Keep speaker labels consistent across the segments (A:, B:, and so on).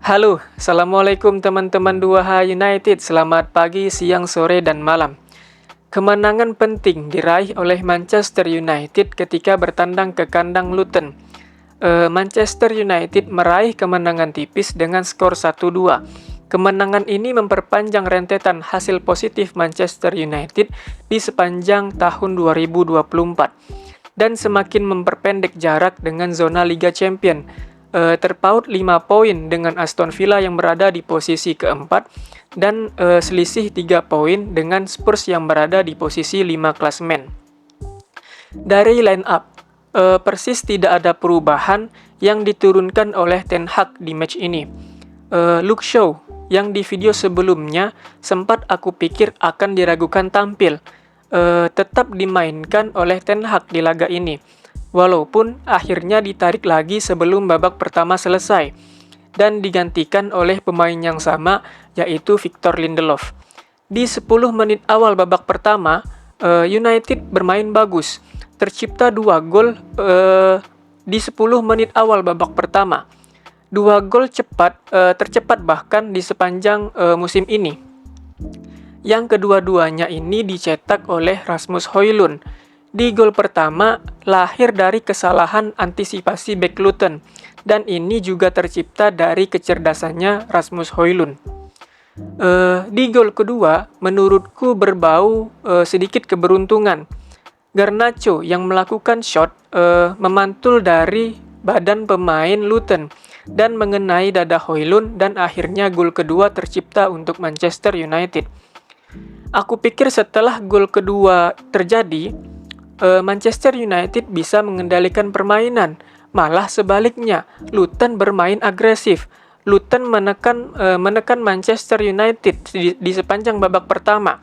A: Halo, Assalamualaikum teman-teman 2H United. Selamat pagi, siang, sore, dan malam. Kemenangan penting diraih oleh Manchester United ketika bertandang ke kandang Luton. Manchester United meraih kemenangan tipis dengan skor 1-2. Kemenangan ini memperpanjang rentetan hasil positif Manchester United di sepanjang tahun 2024 dan semakin memperpendek jarak dengan zona Liga Champions. Terpaut 5 poin dengan Aston Villa yang berada di posisi keempat dan selisih 3 poin dengan Spurs yang berada di posisi 5 klasemen. Dari line up, persis tidak ada perubahan yang diturunkan oleh Ten Hag di match ini. Luke Shaw yang di video sebelumnya sempat aku pikir akan diragukan tampil, tetap dimainkan oleh Ten Hag di laga ini. Walaupun akhirnya ditarik lagi sebelum babak pertama selesai dan digantikan oleh pemain yang sama, yaitu Victor Lindelof. Di 10 menit awal babak pertama, United bermain bagus. Tercipta 2 gol di 10 menit awal babak pertama. 2 gol tercepat bahkan di sepanjang musim ini. Yang kedua-duanya ini dicetak oleh Rasmus Højlund. Di gol pertama lahir dari kesalahan antisipasi bek Luton dan ini juga tercipta dari kecerdasannya Rasmus Højlund. Di gol kedua menurutku berbau sedikit keberuntungan. Garnacho yang melakukan shot memantul dari badan pemain Luton dan mengenai dada Højlund dan akhirnya gol kedua tercipta untuk Manchester United. Aku pikir setelah gol kedua terjadi, Manchester United bisa mengendalikan permainan. Malah sebaliknya, Luton bermain agresif. Luton menekan Manchester United di sepanjang babak pertama.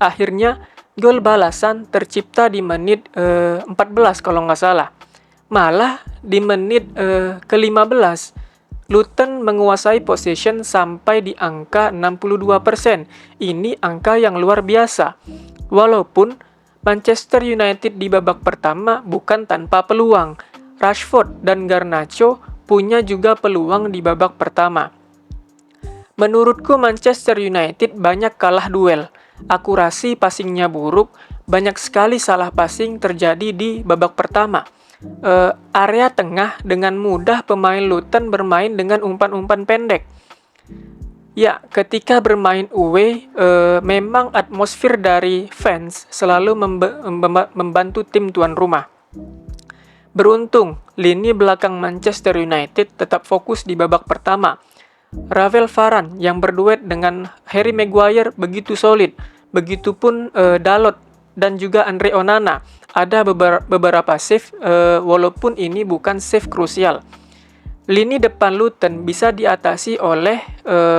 A: Akhirnya, gol balasan tercipta di menit 14 kalau nggak salah. Malah di menit ke-15, Luton menguasai possession sampai di angka 62%. Ini angka yang luar biasa. Walaupun Manchester United di babak pertama bukan tanpa peluang. Rashford dan Garnacho punya juga peluang di babak pertama. Menurutku Manchester United banyak kalah duel. Akurasi passingnya buruk, banyak sekali salah passing terjadi di babak pertama. Area tengah dengan mudah pemain Luton bermain dengan umpan-umpan pendek. Ya, ketika bermain away, memang atmosfer dari fans selalu membantu tim tuan rumah. Beruntung, lini belakang Manchester United tetap fokus di babak pertama. Ravel Varane yang berduet dengan Harry Maguire begitu solid, begitupun Dalot dan juga Andre Onana. Ada beberapa save, walaupun ini bukan save krusial. Lini depan Luton bisa diatasi oleh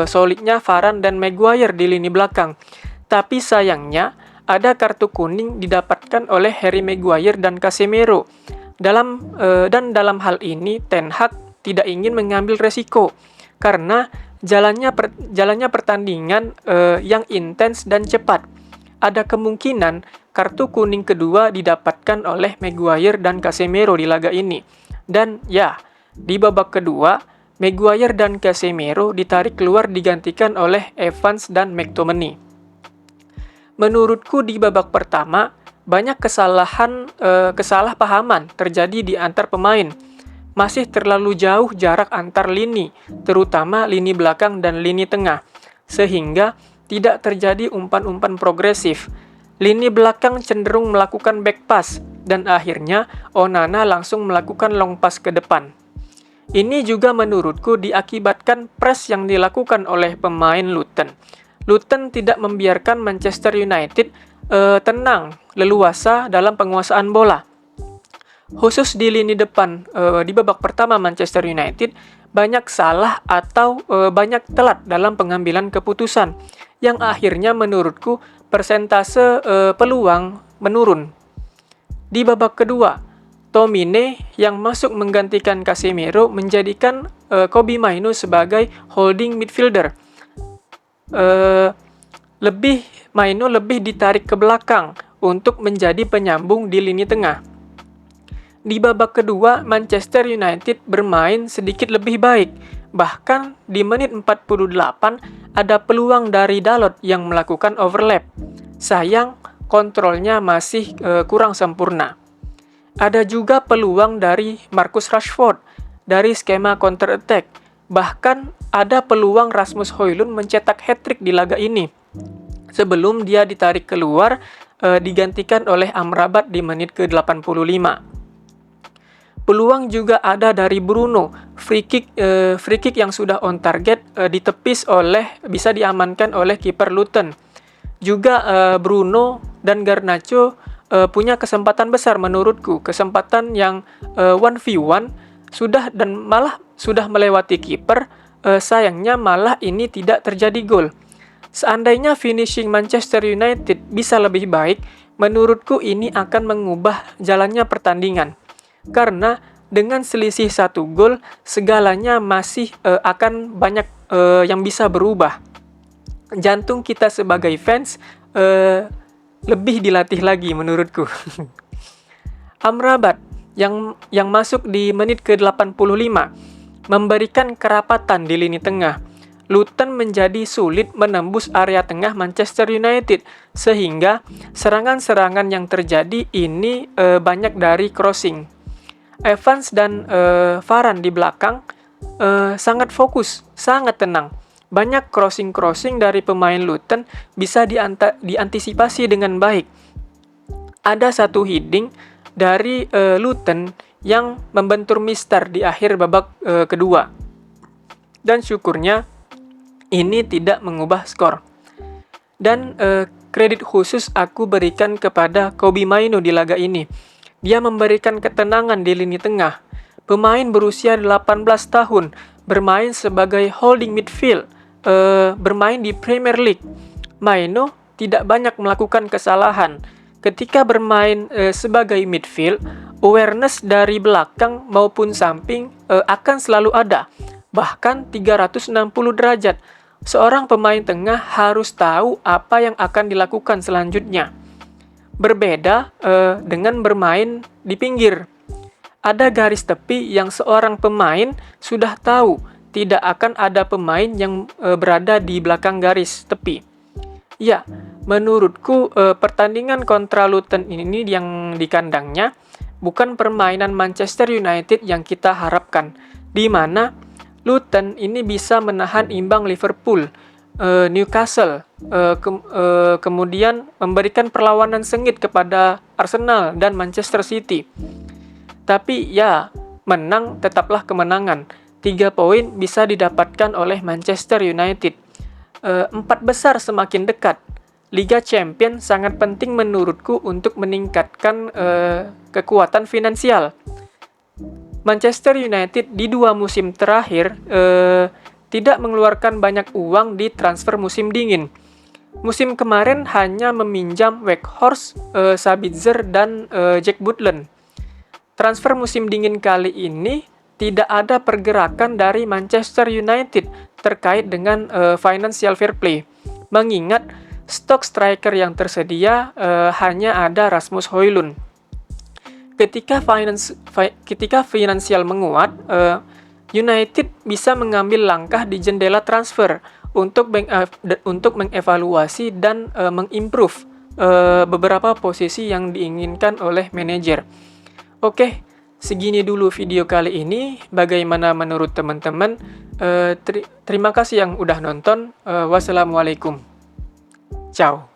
A: solidnya Varane dan Maguire di lini belakang. Tapi sayangnya ada kartu kuning didapatkan oleh Harry Maguire dan Casemiro. Dalam hal ini Ten Hag tidak ingin mengambil resiko karena jalannya pertandingan yang intens dan cepat. Ada kemungkinan kartu kuning kedua didapatkan oleh Maguire dan Casemiro di laga ini. Dan ya, di babak kedua, Maguire dan Casemiro ditarik keluar digantikan oleh Evans dan McTominay. Menurutku di babak pertama, banyak kesalahpahaman terjadi di antar pemain. Masih terlalu jauh jarak antar lini, terutama lini belakang dan lini tengah, sehingga tidak terjadi umpan-umpan progresif. Lini belakang cenderung melakukan back pass, dan akhirnya Onana langsung melakukan long pass ke depan. Ini juga menurutku diakibatkan press yang dilakukan oleh pemain Luton. Luton tidak membiarkan Manchester United tenang, leluasa dalam penguasaan bola. Khusus di lini depan, di babak pertama Manchester United banyak salah atau banyak telat dalam pengambilan keputusan, yang akhirnya menurutku persentase peluang menurun. Di babak kedua, Tomine yang masuk menggantikan Casemiro menjadikan Kobbie Mainoo sebagai holding midfielder. Mainoo lebih ditarik ke belakang untuk menjadi penyambung di lini tengah. Di babak kedua, Manchester United bermain sedikit lebih baik. Bahkan di menit 48 ada peluang dari Dalot yang melakukan overlap. Sayang, kontrolnya masih kurang sempurna. Ada juga peluang dari Marcus Rashford dari skema counter attack. Bahkan ada peluang Rasmus Højlund mencetak hat-trick di laga ini sebelum dia ditarik keluar digantikan oleh Amrabat di menit ke-85. Peluang juga ada dari Bruno, free kick yang sudah on target bisa diamankan oleh kiper Luton. Juga Bruno dan Garnacho punya kesempatan besar menurutku, kesempatan yang 1v1 malah sudah melewati kiper. Sayangnya malah ini tidak terjadi gol. Seandainya finishing Manchester United bisa lebih baik, menurutku ini akan mengubah jalannya pertandingan. Karena dengan selisih 1 gol, segalanya masih akan banyak yang bisa berubah. Jantung kita sebagai fans lebih dilatih lagi menurutku. Amrabat yang masuk di menit ke-85 memberikan kerapatan di lini tengah. Luton menjadi sulit menembus area tengah Manchester United, sehingga serangan-serangan yang terjadi ini banyak dari crossing. Evans dan Varane di belakang sangat fokus, sangat tenang. Banyak crossing dari pemain Luton bisa diantisipasi dengan baik. Ada satu heading dari Luton yang membentur Mister di akhir babak kedua. Dan syukurnya ini tidak mengubah skor. Dan kredit khusus aku berikan kepada Kobbie Mainoo di laga ini. Dia memberikan ketenangan di lini tengah. Pemain berusia 18 tahun, bermain sebagai holding midfield, bermain di Premier League. Mainoo tidak banyak melakukan kesalahan. Ketika bermain sebagai midfield, awareness dari belakang maupun samping akan selalu ada, bahkan 360 derajat. Seorang pemain tengah harus tahu apa yang akan dilakukan selanjutnya. Berbeda dengan bermain di pinggir. Ada garis tepi yang seorang pemain sudah tahu tidak akan ada pemain yang berada di belakang garis tepi. Ya, menurutku pertandingan kontra Luton ini yang di kandangnya bukan permainan Manchester United yang kita harapkan, di mana Luton ini bisa menahan imbang Liverpool, Newcastle, kemudian memberikan perlawanan sengit kepada Arsenal dan Manchester City. Tapi ya, menang tetaplah kemenangan. 3 poin bisa didapatkan oleh Manchester United. 4 besar semakin dekat. Liga Champions sangat penting menurutku untuk meningkatkan kekuatan finansial. Manchester United di 2 musim terakhir tidak mengeluarkan banyak uang di transfer musim dingin. Musim kemarin hanya meminjam Weghorst, Sabitzer, dan Jack Butland. Transfer musim dingin kali ini tidak ada pergerakan dari Manchester United terkait dengan financial fair play. Mengingat stok striker yang tersedia hanya ada Rasmus Højlund. Ketika finansial menguat, United bisa mengambil langkah di jendela transfer untuk mengevaluasi dan mengimprove beberapa posisi yang diinginkan oleh manajer. Oke, segini dulu video kali ini. Bagaimana menurut teman-teman? Terima kasih yang udah nonton. Wassalamualaikum. Ciao.